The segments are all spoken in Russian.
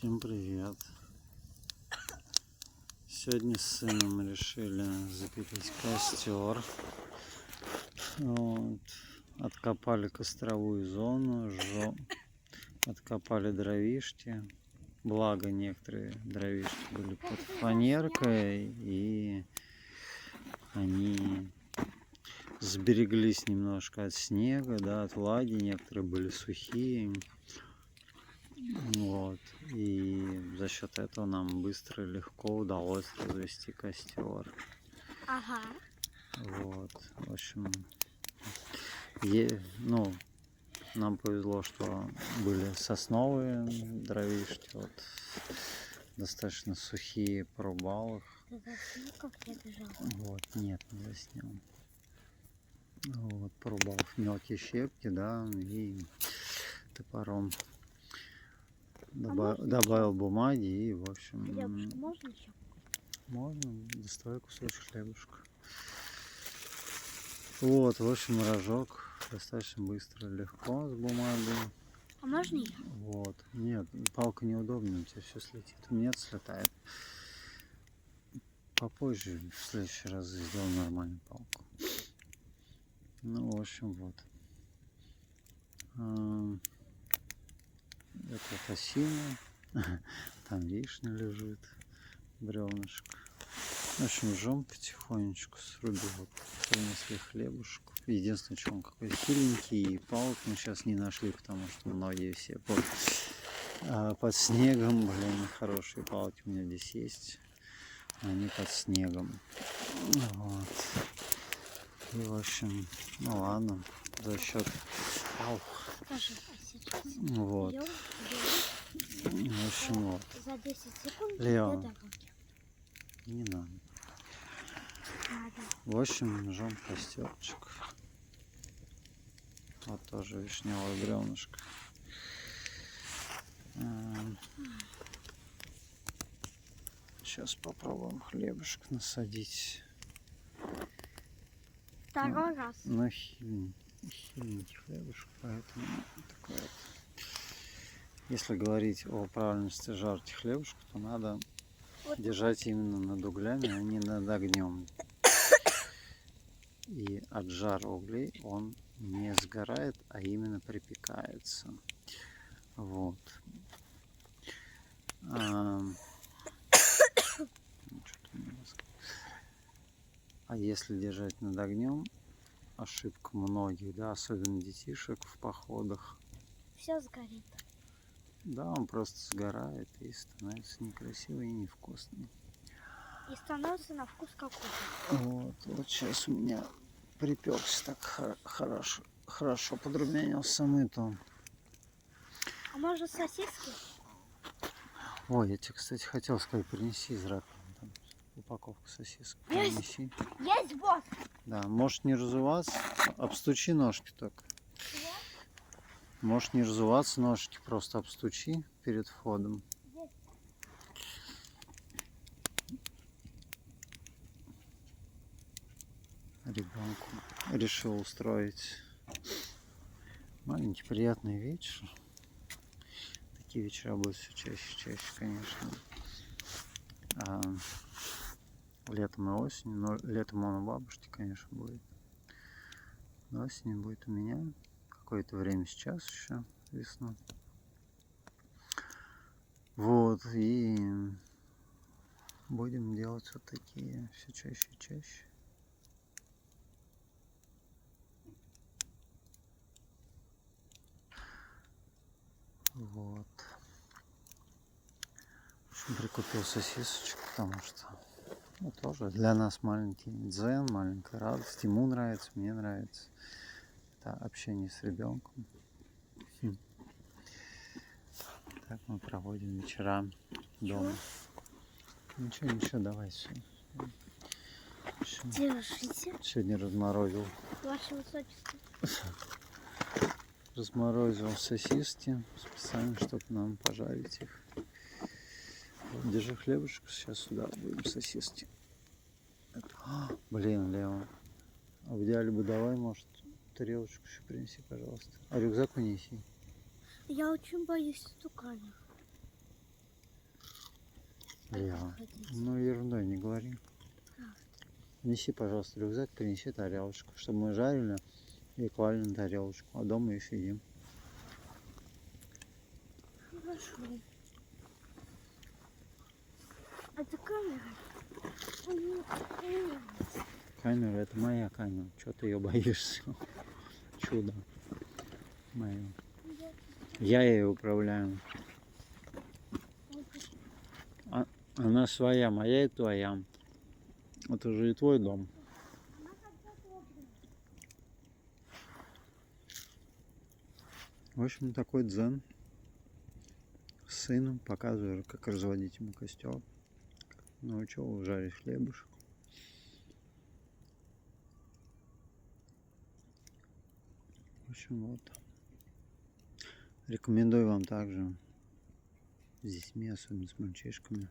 Всем привет! Сегодня с сыном решили запилить костер. Вот. Откопали костровую зону, откопали дровишки. Благо некоторые дровишки были под фанеркой, и они сбереглись немножко от снега, да, от влаги. Некоторые были сухие. Вот. И за счет этого нам быстро и легко удалось развести костер. Ага. Вот. В общем, нам повезло, что были сосновые дровишки, вот, достаточно сухие, порубал их. Вот, нет, не заснял. Вот, порубал их мелкие щепки, да, и топором добавил бумаги и, в общем... Хлебушка можно еще? Можно, доставай кусочек хлебушка. Вот, в общем, рожок достаточно быстро, легко с бумагой. А можно ее? Вот. Нет, палка неудобная, у тебя все слетит. У меня слетает. Попозже, в следующий раз сделаю нормальную палку. Ну, в общем, вот. Это осина. Там вишня лежит, бревнышко. В общем, жжем потихонечку, срубил. Вот, принесли хлебушку. Единственное, что он какой хиленький, и палок мы сейчас не нашли, потому что многие все под снегом. Блин, хорошие палки у меня здесь есть. Они под снегом. Вот. И, в общем, ну ладно, за счет... Вот. В общем, вот. За 10 секунд Лео, не надо. В общем, жжем костерчик. Вот тоже вишневое бревнышко. Сейчас попробуем хлебушек насадить. Второй раз. Ну, хиленький хлебушек, поэтому такой вот. Если говорить о правильности жарки хлебушка, то надо держать именно над углями, а не над огнем. И от жара углей он не сгорает, а именно припекается. Вот. А если держать над огнем, ошибка многих, да, особенно детишек в походах. Все сгорит. Да, он просто сгорает и становится некрасивый и невкусный. И становится на вкус как кухня. Вот сейчас у меня припекся так хорошо подрумянился мы-то. А может сосиски? Ой, я тебе, кстати, хотел сказать, принеси из раковины там упаковку сосисок. Принеси. Есть вот. Да, можешь не разуваться, обстучи ножки только. Можешь не разуваться, ножки просто обстучи перед входом. Ребенку решил устроить маленький приятный вечер. Такие вечера будут все чаще и чаще, конечно. Летом и осенью, но летом он у бабушки, конечно, будет. Но осенью будет у меня какое-то время сейчас еще, весна. Вот, и будем делать вот такие все чаще и чаще. Вот. В общем, прикупил сосисочек, потому что тоже для нас маленький дзен, маленькая радость. Ему нравится, мне нравится. Это общение с ребенком. Так мы проводим вечера дома. Ничего, давай все. Держите. Сегодня разморозил. Ваше высочество. Разморозил сосиски специально, чтобы нам пожарить их. Вот, держи хлебушек, сейчас сюда будем сосиски. Блин, Лео. А в идеале бы давай, может, тарелочку еще принеси, пожалуйста. А рюкзак унеси. Я очень боюсь стукана. Я. ходить. Ну, ерундой не говори. Неси, пожалуйста, рюкзак, принеси тарелочку, чтобы мы жарили и клали на тарелочку, а дома и съедим. Хорошо. Это камера? Камера, это моя камера. Чего ты ее боишься? Чудо мое. Я ее управляю. Она своя, моя и твоя. Это же и твой дом. В общем, такой дзен. С сыном показываю, как разводить ему костер. Научил жарить хлебушек. В общем, вот. Рекомендую вам также с детьми, особенно с мальчишками,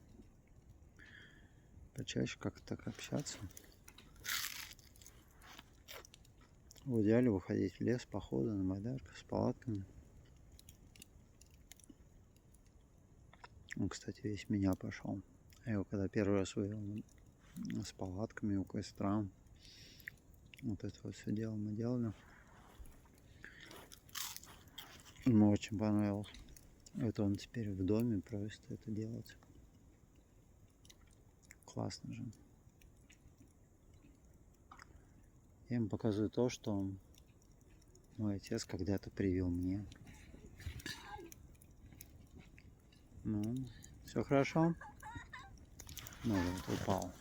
почаще как-то так общаться. В идеале выходить в лес, походы на байдарках с палатками. Он, кстати, весь меня пошел. Я его когда первый раз вывел с палатками у костра, вот это вот все дело мы делали. Ему очень понравилось. Это он теперь в доме просит это делать. Классно же. Я ему показываю то, что мой отец когда-то привил мне. Ну, все хорошо? Ну вот, упал.